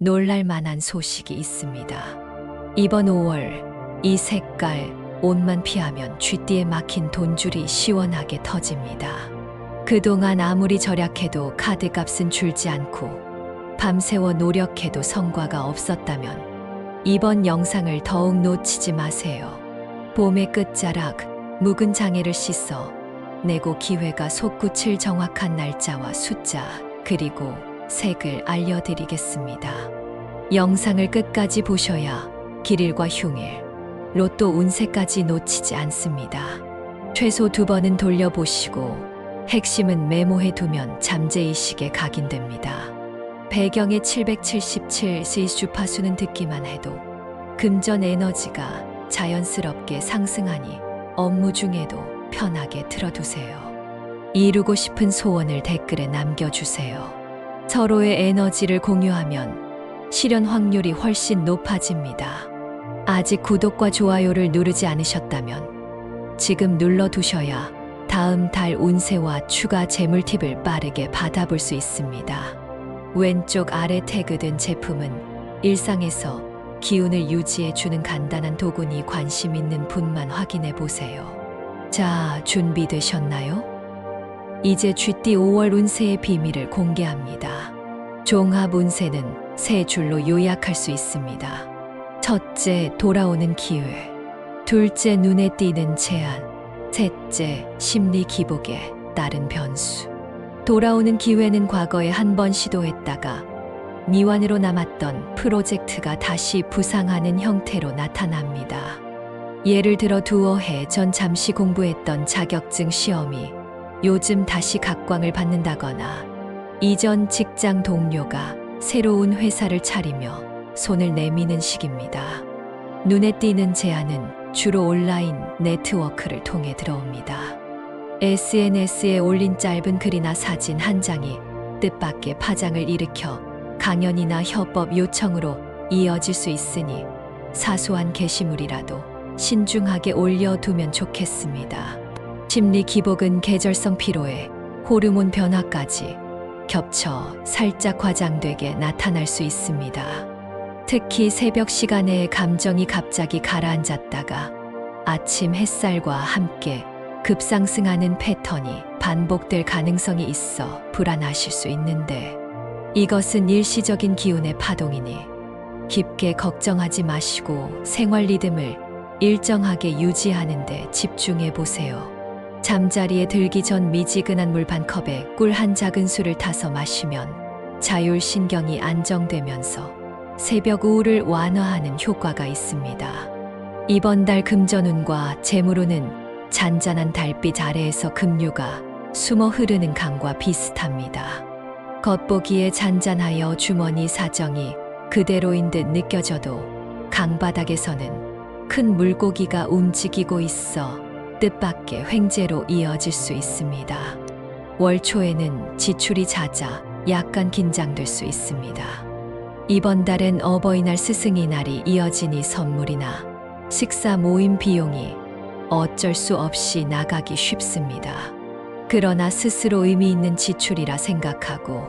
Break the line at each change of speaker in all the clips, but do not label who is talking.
놀랄 만한 소식이 있습니다. 이번 5월 이 색깔 옷만 피하면 쥐띠에 막힌 돈줄이 시원하게 터집니다. 그동안 아무리 절약해도 카드값은 줄지 않고 밤새워 노력해도 성과가 없었다면 이번 영상을 더욱 놓치지 마세요. 봄의 끝자락 묵은 장애를 씻어 내고 기회가 솟구칠 정확한 날짜와 숫자 그리고 색을 알려드리겠습니다. 영상을 끝까지 보셔야 길일과 흉일, 로또 운세까지 놓치지 않습니다. 최소 2번은 돌려보시고 핵심은 메모해 두면 잠재의식에 각인됩니다. 배경의 777의 주파수는 듣기만 해도 금전 에너지가 자연스럽게 상승하니 업무 중에도 편하게 틀어두세요. 이루고 싶은 소원을 댓글에 남겨주세요. 서로의 에너지를 공유하면 실현 확률이 훨씬 높아집니다. 아직 구독과 좋아요를 누르지 않으셨다면 지금 눌러두셔야 다음 달 운세와 추가 재물 팁을 빠르게 받아볼 수 있습니다. 왼쪽 아래 태그된 제품은 일상에서 기운을 유지해주는 간단한 도구니 관심 있는 분만 확인해 보세요. 자, 준비되셨나요? 이제 쥐띠 5월 운세의 비밀을 공개합니다. 종합 운세는 3줄로 요약할 수 있습니다. 첫째, 돌아오는 기회. 둘째, 눈에 띄는 제안. 셋째, 심리 기복에 따른 변수. 돌아오는 기회는 과거에 한 번 시도했다가 미완으로 남았던 프로젝트가 다시 부상하는 형태로 나타납니다. 예를 들어 2해 전 잠시 공부했던 자격증 시험이 요즘 다시 각광을 받는다거나 이전 직장 동료가 새로운 회사를 차리며 손을 내미는 시기입니다. 눈에 띄는 제안은 주로 온라인 네트워크를 통해 들어옵니다. SNS에 올린 짧은 글이나 사진 한 장이 뜻밖의 파장을 일으켜 강연이나 협업 요청으로 이어질 수 있으니 사소한 게시물이라도 신중하게 올려두면 좋겠습니다. 심리 기복은 계절성 피로에 호르몬 변화까지 겹쳐 살짝 과장되게 나타날 수 있습니다. 특히 새벽 시간에 감정이 갑자기 가라앉았다가 아침 햇살과 함께 급상승하는 패턴이 반복될 가능성이 있어 불안하실 수 있는데 이것은 일시적인 기운의 파동이니 깊게 걱정하지 마시고 생활 리듬을 일정하게 유지하는 데 집중해 보세요. 잠자리에 들기 전 미지근한 물 반 컵에 꿀 한 작은술을 타서 마시면 자율신경이 안정되면서 새벽 우울을 완화하는 효과가 있습니다. 이번 달 금전운과 재물운은 잔잔한 달빛 아래에서 급류가 숨어 흐르는 강과 비슷합니다. 겉보기에 잔잔하여 주머니 사정이 그대로인 듯 느껴져도 강바닥에서는 큰 물고기가 움직이고 있어 뜻밖의 횡재로 이어질 수 있습니다. 월 초에는 지출이 잦아 약간 긴장될 수 있습니다. 이번 달엔 어버이날 스승의 날이 이어지니 선물이나 식사 모임 비용이 어쩔 수 없이 나가기 쉽습니다. 그러나 스스로 의미 있는 지출이라 생각하고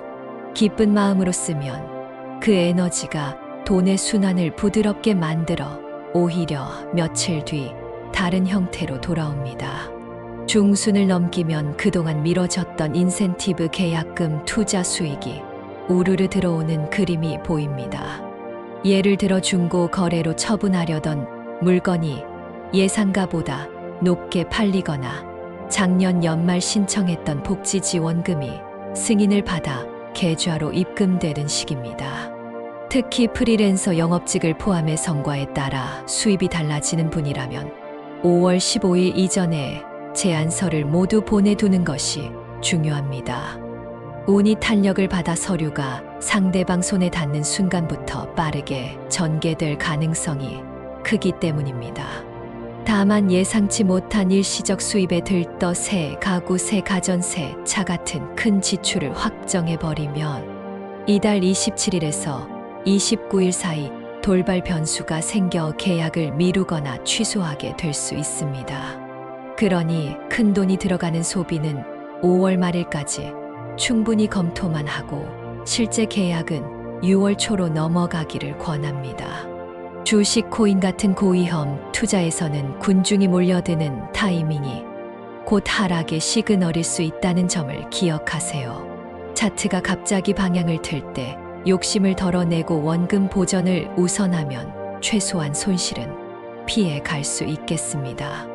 기쁜 마음으로 쓰면 그 에너지가 돈의 순환을 부드럽게 만들어 오히려 며칠 뒤 다른 형태로 돌아옵니다. 중순을 넘기면 그동안 미뤄졌던 인센티브 계약금 투자 수익이 우르르 들어오는 그림이 보입니다. 예를 들어 중고 거래로 처분하려던 물건이 예상가보다 높게 팔리거나 작년 연말 신청했던 복지지원금이 승인을 받아 계좌로 입금되는 시기입니다. 특히 프리랜서 영업직을 포함해 성과에 따라 수입이 달라지는 분이라면 5월 15일 이전에 제안서를 모두 보내두는 것이 중요합니다. 운이 탄력을 받아 서류가 상대방 손에 닿는 순간부터 빠르게 전개될 가능성이 크기 때문입니다. 다만 예상치 못한 일시적 수입에 들떠 새 가구, 새 가전세, 차 같은 큰 지출을 확정해버리면 이달 27일에서 29일 사이 돌발 변수가 생겨 계약을 미루거나 취소하게 될 수 있습니다. 그러니 큰 돈이 들어가는 소비는 5월 말일까지 충분히 검토만 하고 실제 계약은 6월 초로 넘어가기를 권합니다. 주식 코인 같은 고위험 투자에서는 군중이 몰려드는 타이밍이 곧 하락의 시그널일 수 있다는 점을 기억하세요. 차트가 갑자기 방향을 틀 때 욕심을 덜어내고 원금 보전을 우선하면 최소한 손실은 피해 갈 수 있겠습니다.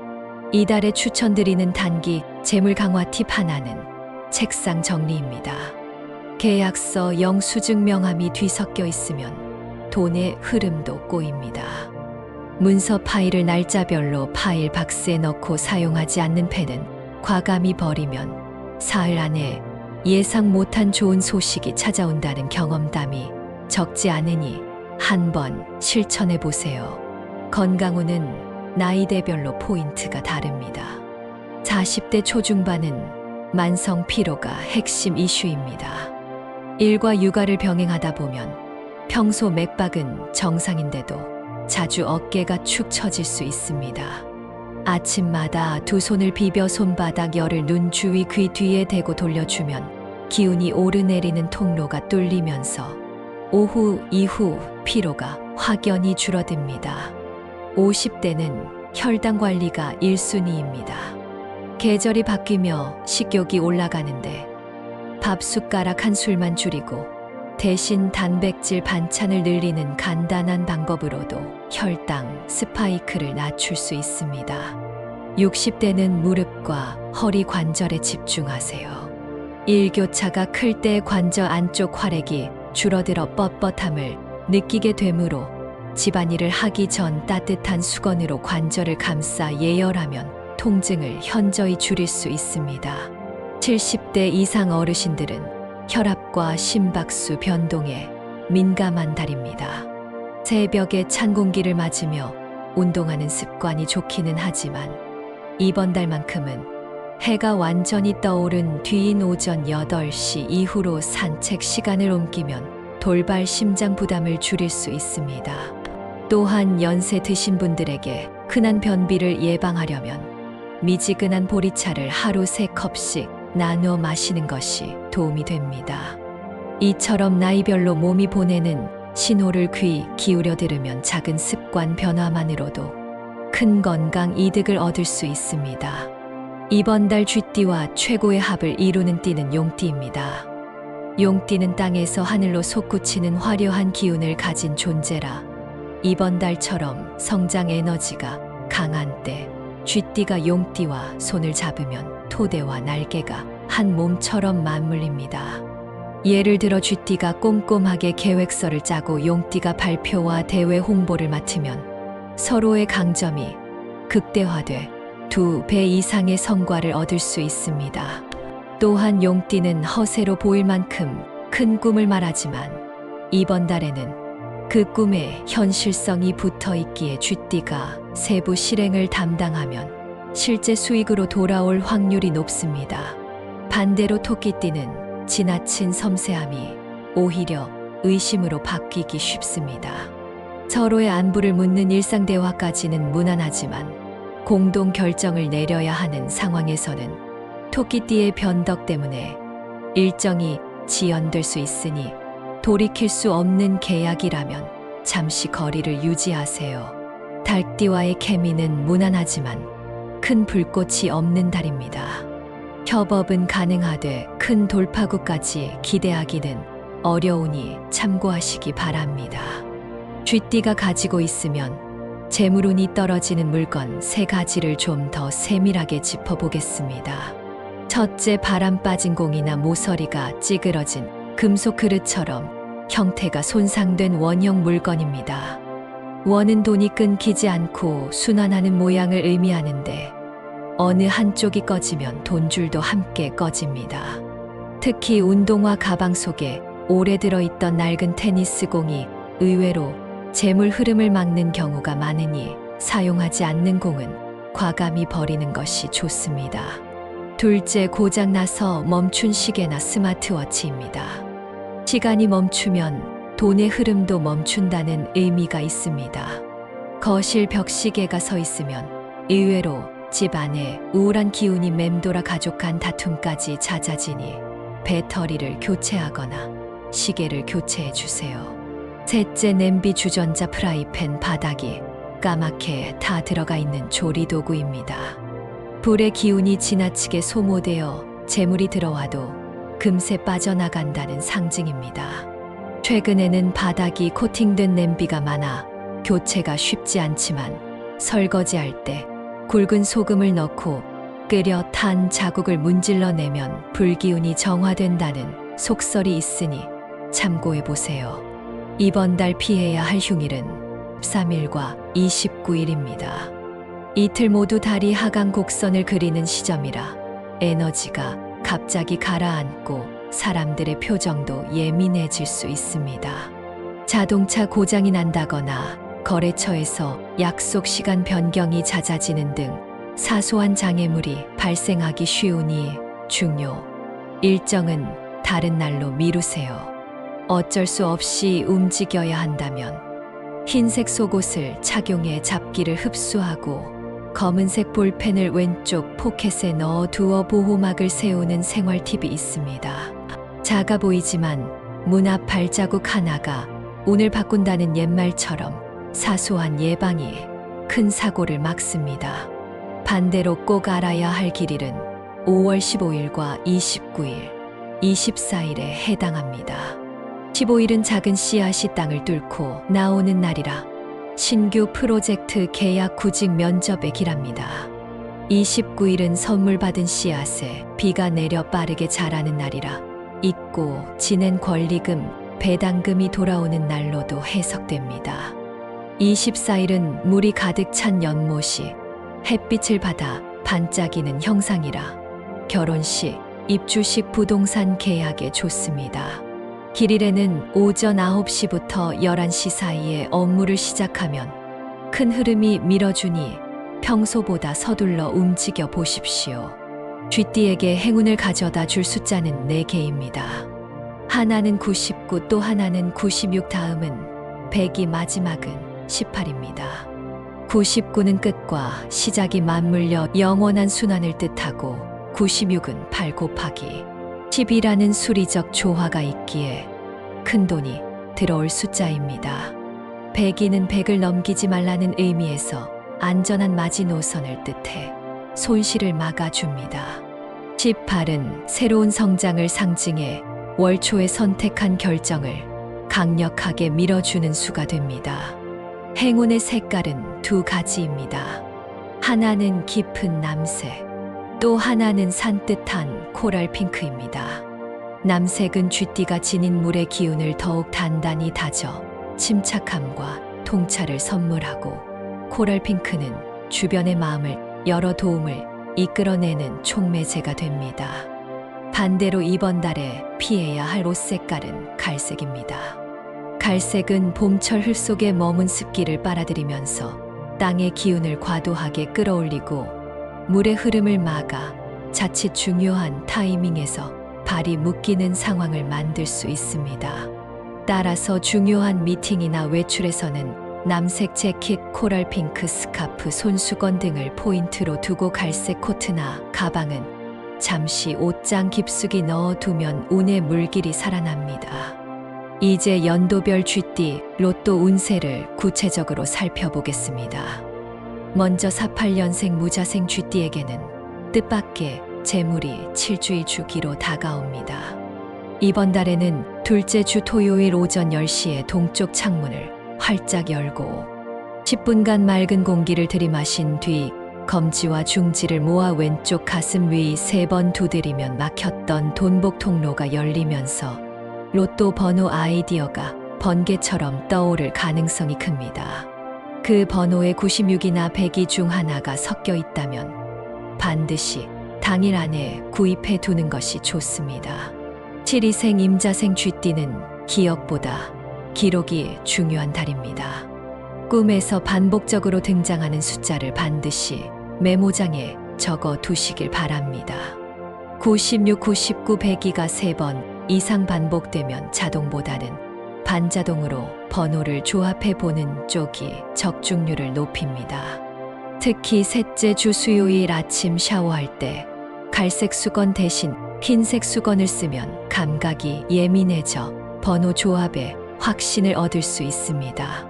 이달에 추천드리는 단기 재물 강화 팁 하나는 책상 정리입니다. 계약서 영수증 명함이 뒤섞여 있으면 돈의 흐름도 꼬입니다. 문서 파일을 날짜별로 파일 박스에 넣고 사용하지 않는 펜은 과감히 버리면 사흘 안에 예상 못한 좋은 소식이 찾아온다는 경험담이 적지 않으니 한번 실천해 보세요. 건강운은 나이대별로 포인트가 다릅니다. 40대 초중반은 만성 피로가 핵심 이슈입니다. 일과 육아를 병행하다 보면 평소 맥박은 정상인데도 자주 어깨가 축 처질 수 있습니다. 아침마다 두 손을 비벼 손바닥 열을 눈 주위 귀 뒤에 대고 돌려주면 기운이 오르내리는 통로가 뚫리면서 오후 이후 피로가 확연히 줄어듭니다. 50대는 혈당 관리가 1순위입니다. 계절이 바뀌며 식욕이 올라가는데 밥 숟가락 한 술만 줄이고 대신 단백질 반찬을 늘리는 간단한 방법으로도 혈당 스파이크를 낮출 수 있습니다. 60대는 무릎과 허리 관절에 집중하세요. 일교차가 클 때 관절 안쪽 활액이 줄어들어 뻣뻣함을 느끼게 되므로 집안일을 하기 전 따뜻한 수건으로 관절을 감싸 예열하면 통증을 현저히 줄일 수 있습니다. 70대 이상 어르신들은 혈압과 심박수 변동에 민감한 달입니다. 새벽에 찬 공기를 맞으며 운동하는 습관이 좋기는 하지만 이번 달만큼은 해가 완전히 떠오른 뒤인 오전 8시 이후로 산책 시간을 옮기면 돌발 심장 부담을 줄일 수 있습니다. 또한 연세 드신 분들에게 흔한 변비를 예방하려면 미지근한 보리차를 하루 3컵씩 나누어 마시는 것이 도움이 됩니다. 이처럼 나이별로 몸이 보내는 신호를 귀 기울여 들으면 작은 습관 변화만으로도 큰 건강 이득을 얻을 수 있습니다. 이번 달 쥐띠와 최고의 합을 이루는 띠는 용띠입니다. 용띠는 땅에서 하늘로 솟구치는 화려한 기운을 가진 존재라 이번 달처럼 성장 에너지가 강한 때 쥐띠가 용띠와 손을 잡으면 토대와 날개가 한 몸처럼 맞물립니다. 예를 들어 쥐띠가 꼼꼼하게 계획서를 짜고 용띠가 발표와 대회 홍보를 맡으면 서로의 강점이 극대화돼 2배 이상의 성과를 얻을 수 있습니다. 또한 용띠는 허세로 보일 만큼 큰 꿈을 말하지만 이번 달에는 그 꿈에 현실성이 붙어 있기에 쥐띠가 세부 실행을 담당하면 실제 수익으로 돌아올 확률이 높습니다. 반대로 토끼띠는 지나친 섬세함이 오히려 의심으로 바뀌기 쉽습니다. 서로의 안부를 묻는 일상 대화까지는 무난하지만 공동 결정을 내려야 하는 상황에서는 토끼띠의 변덕 때문에 일정이 지연될 수 있으니 돌이킬 수 없는 계약이라면 잠시 거리를 유지하세요. 닭띠와의 케미는 무난하지만 큰 불꽃이 없는 달입니다. 협업은 가능하되 큰 돌파구까지 기대하기는 어려우니 참고하시기 바랍니다. 쥐띠가 가지고 있으면 재물운이 떨어지는 물건 3가지를 좀 더 세밀하게 짚어보겠습니다. 첫째, 바람 빠진 공이나 모서리가 찌그러진 금속 그릇처럼 형태가 손상된 원형 물건입니다. 원은 돈이 끊기지 않고 순환하는 모양을 의미하는데 어느 한쪽이 꺼지면 돈줄도 함께 꺼집니다. 특히 운동화 가방 속에 오래 들어있던 낡은 테니스 공이 의외로 재물 흐름을 막는 경우가 많으니 사용하지 않는 공은 과감히 버리는 것이 좋습니다. 둘째, 고장나서 멈춘 시계나 스마트워치입니다. 시간이 멈추면 돈의 흐름도 멈춘다는 의미가 있습니다. 거실 벽시계가 서 있으면 의외로 집 안에 우울한 기운이 맴돌아 가족 간 다툼까지 잦아지니 배터리를 교체하거나 시계를 교체해 주세요. 셋째, 냄비, 주전자, 프라이팬, 바닥이 까맣게 다 들어가 있는 조리도구입니다. 불의 기운이 지나치게 소모되어 재물이 들어와도 금세 빠져나간다는 상징입니다. 최근에는 바닥이 코팅된 냄비가 많아 교체가 쉽지 않지만 설거지할 때 굵은 소금을 넣고 끓여 탄 자국을 문질러내면 불기운이 정화된다는 속설이 있으니 참고해 보세요. 이번 달 피해야 할 휴일은 13일과 29일입니다. 이틀 모두 달이 하강 곡선을 그리는 시점이라 에너지가 갑자기 가라앉고 사람들의 표정도 예민해질 수 있습니다. 자동차 고장이 난다거나 거래처에서 약속 시간 변경이 잦아지는 등 사소한 장애물이 발생하기 쉬우니 중요 일정은 다른 날로 미루세요. 어쩔 수 없이 움직여야 한다면 흰색 속옷을 착용해 잡기를 흡수하고 검은색 볼펜을 왼쪽 포켓에 넣어 두어 보호막을 세우는 생활 팁이 있습니다. 작아 보이지만 문 앞 발자국 하나가 운을 바꾼다는 옛말처럼 사소한 예방이 큰 사고를 막습니다. 반대로 꼭 알아야 할 길일은 5월 15일과 29일, 24일에 해당합니다. 15일은 작은 씨앗이 땅을 뚫고 나오는 날이라 신규 프로젝트 계약 구직 면접에 길합니다. 29일은 선물 받은 씨앗에 비가 내려 빠르게 자라는 날이라 잊고 지낸 권리금, 배당금이 돌아오는 날로도 해석됩니다. 24일은 물이 가득 찬 연못이 햇빛을 받아 반짝이는 형상이라 결혼식, 입주식, 부동산 계약에 좋습니다. 길일에는 오전 9시부터 11시 사이에 업무를 시작하면 큰 흐름이 밀어주니 평소보다 서둘러 움직여 보십시오. 쥐띠에게 행운을 가져다 줄 숫자는 4개입니다. 하나는 99, 또 하나는 96, 다음은 100이 마지막은 18입니다. 99는 끝과 시작이 맞물려 영원한 순환을 뜻하고 96은 8 곱하기 10이라는 수리적 조화가 있기에 큰돈이 들어올 숫자입니다. 100이는 100을 넘기지 말라는 의미에서 안전한 마지노선을 뜻해 손실을 막아줍니다. 18은 새로운 성장을 상징해 월초에 선택한 결정을 강력하게 밀어주는 수가 됩니다. 행운의 색깔은 2가지입니다. 하나는 깊은 남색, 또 하나는 산뜻한 코랄 핑크입니다. 남색은 쥐띠가 지닌 물의 기운을 더욱 단단히 다져 침착함과 통찰을 선물하고, 코랄 핑크는 주변의 마음을 열어 도움을 이끌어내는 촉매제가 됩니다. 반대로 이번 달에 피해야 할 옷 색깔은 갈색입니다. 갈색은 봄철 흘 속에 머문 습기를 빨아들이면서 땅의 기운을 과도하게 끌어올리고 물의 흐름을 막아 자칫 중요한 타이밍에서 발이 묶이는 상황을 만들 수 있습니다. 따라서 중요한 미팅이나 외출에서는 남색 재킷, 코랄 핑크 스카프, 손수건 등을 포인트로 두고 갈색 코트나 가방은 잠시 옷장 깊숙이 넣어두면 운의 물길이 살아납니다. 이제 연도별 쥐띠 로또 운세를 구체적으로 살펴보겠습니다. 먼저 48년생 무자생 쥐띠에게는 뜻밖의 재물이 7주일 주기로 다가옵니다. 이번 달에는 둘째 주 토요일 오전 10시에 동쪽 창문을 활짝 열고 10분간 맑은 공기를 들이마신 뒤 검지와 중지를 모아 왼쪽 가슴 위 3번 두드리면 막혔던 돈복 통로가 열리면서 로또 번호 아이디어가 번개처럼 떠오를 가능성이 큽니다. 그 번호에 96이나 102 중 하나가 섞여 있다면 반드시 당일 안에 구입해 두는 것이 좋습니다. 72생 임자생 쥐띠는 기억보다 기록이 중요한 달입니다. 꿈에서 반복적으로 등장하는 숫자를 반드시 메모장에 적어 두시길 바랍니다. 96, 99, 102가 3번 이상 반복되면 자동보다는 반자동으로 번호를 조합해 보는 쪽이 적중률을 높입니다. 특히 셋째 주 수요일 아침 샤워할 때 갈색 수건 대신 흰색 수건을 쓰면 감각이 예민해져 번호 조합에 확신을 얻을 수 있습니다.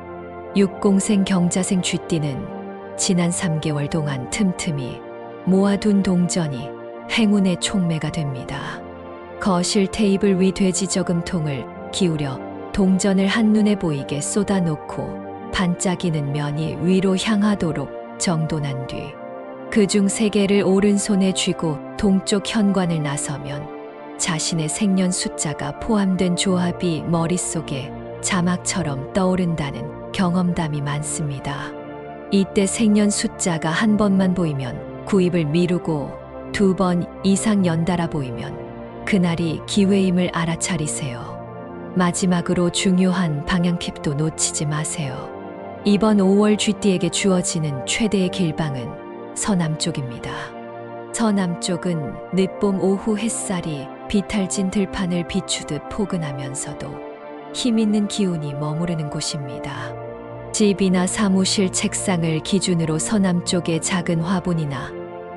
60생 경자생 쥐띠는 지난 3개월 동안 틈틈이 모아둔 동전이 행운의 촉매가 됩니다. 거실 테이블 위 돼지 저금통을 기울여 동전을 한눈에 보이게 쏟아놓고 반짝이는 면이 위로 향하도록 정돈한 뒤 그중 3개를 오른손에 쥐고 동쪽 현관을 나서면 자신의 생년 숫자가 포함된 조합이 머릿속에 자막처럼 떠오른다는 경험담이 많습니다. 이때 생년 숫자가 한 번만 보이면 구입을 미루고 2번 이상 연달아 보이면 그날이 기회임을 알아차리세요. 마지막으로 중요한 방향 팁도 놓치지 마세요. 이번 5월 쥐띠에게 주어지는 최대의 길방은 서남쪽입니다. 서남쪽은 늦봄 오후 햇살이 비탈진 들판을 비추듯 포근하면서도 힘있는 기운이 머무르는 곳입니다. 집이나 사무실 책상을 기준으로 서남쪽에 작은 화분이나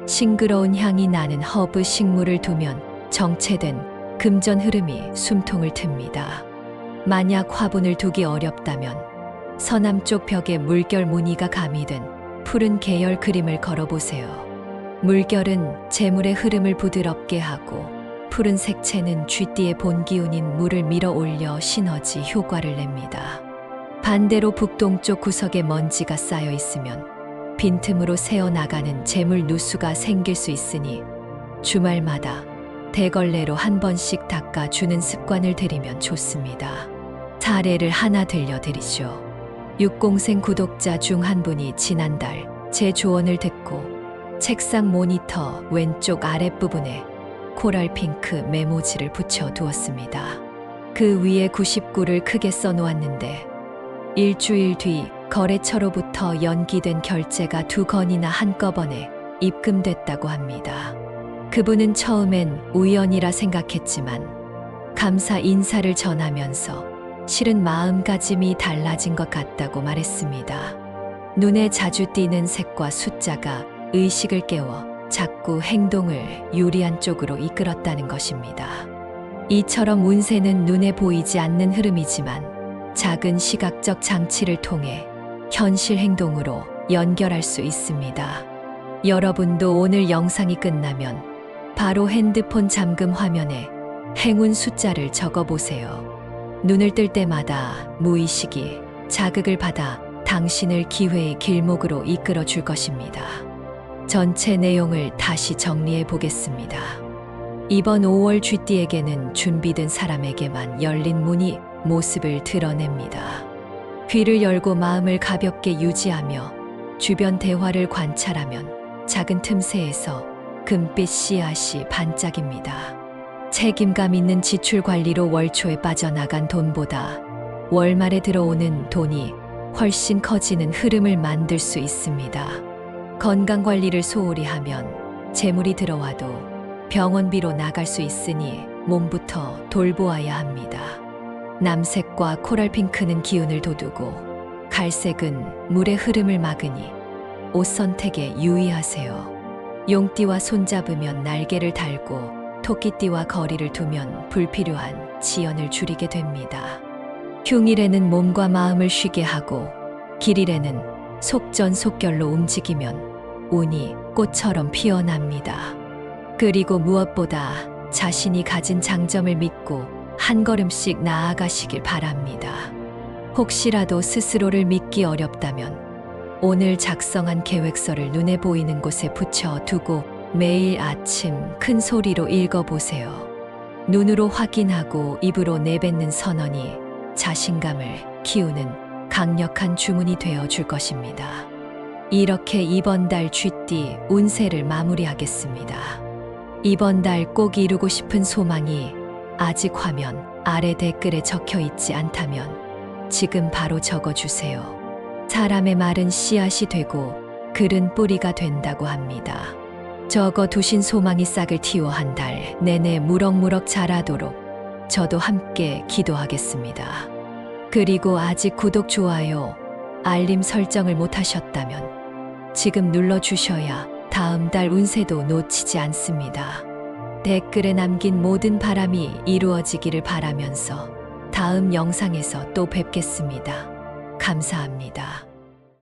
싱그러운 향이 나는 허브 식물을 두면 정체된 금전 흐름이 숨통을 틉니다. 만약 화분을 두기 어렵다면 서남쪽 벽에 물결 무늬가 가미된 푸른 계열 그림을 걸어보세요. 물결은 재물의 흐름을 부드럽게 하고 푸른 색채는 쥐띠의 본 기운인 물을 밀어 올려 시너지 효과를 냅니다. 반대로 북동쪽 구석에 먼지가 쌓여 있으면 빈틈으로 새어나가는 재물 누수가 생길 수 있으니 주말마다 대걸레로 한 번씩 닦아주는 습관을 들이면 좋습니다. 사례를 하나 들려드리죠. 60생 구독자 중 한 분이 지난달 제 조언을 듣고 책상 모니터 왼쪽 아랫부분에 코랄 핑크 메모지를 붙여 두었습니다. 그 위에 99를 크게 써놓았는데 일주일 뒤 거래처로부터 연기된 결제가 2건이나 한꺼번에 입금됐다고 합니다. 그분은 처음엔 우연이라 생각했지만 감사 인사를 전하면서 실은 마음가짐이 달라진 것 같다고 말했습니다. 눈에 자주 띄는 색과 숫자가 의식을 깨워 자꾸 행동을 유리한 쪽으로 이끌었다는 것입니다. 이처럼 운세는 눈에 보이지 않는 흐름이지만 작은 시각적 장치를 통해 현실 행동으로 연결할 수 있습니다. 여러분도 오늘 영상이 끝나면 바로 핸드폰 잠금 화면에 행운 숫자를 적어보세요. 눈을 뜰 때마다 무의식이 자극을 받아 당신을 기회의 길목으로 이끌어 줄 것입니다. 전체 내용을 다시 정리해 보겠습니다. 이번 5월 쥐띠에게는 준비된 사람에게만 열린 문이 모습을 드러냅니다. 귀를 열고 마음을 가볍게 유지하며 주변 대화를 관찰하면 작은 틈새에서 금빛 씨앗이 반짝입니다. 책임감 있는 지출 관리로 월 초에 빠져나간 돈보다 월말에 들어오는 돈이 훨씬 커지는 흐름을 만들 수 있습니다. 건강 관리를 소홀히 하면 재물이 들어와도 병원비로 나갈 수 있으니 몸부터 돌보아야 합니다. 남색과 코랄 핑크는 기운을 돋우고 갈색은 물의 흐름을 막으니 옷 선택에 유의하세요. 용띠와 손잡으면 날개를 달고 토끼띠와 거리를 두면 불필요한 지연을 줄이게 됩니다. 흉일에는 몸과 마음을 쉬게 하고 길일에는 속전속결로 움직이면 운이 꽃처럼 피어납니다. 그리고 무엇보다 자신이 가진 장점을 믿고 한 걸음씩 나아가시길 바랍니다. 혹시라도 스스로를 믿기 어렵다면 오늘 작성한 계획서를 눈에 보이는 곳에 붙여두고 매일 아침 큰 소리로 읽어보세요. 눈으로 확인하고 입으로 내뱉는 선언이 자신감을 키우는 강력한 주문이 되어 줄 것입니다. 이렇게 이번 달 쥐띠 운세를 마무리하겠습니다. 이번 달 꼭 이루고 싶은 소망이 아직 화면 아래 댓글에 적혀 있지 않다면 지금 바로 적어주세요. 사람의 말은 씨앗이 되고 글은 뿌리가 된다고 합니다. 적어 두신 소망이 싹을 틔워 한 달 내내 무럭무럭 자라도록 저도 함께 기도하겠습니다. 그리고 아직 구독, 좋아요, 알림 설정을 못하셨다면 지금 눌러주셔야 다음 달 운세도 놓치지 않습니다. 댓글에 남긴 모든 바람이 이루어지기를 바라면서 다음 다음 영상에서 또 뵙겠습니다. 감사합니다.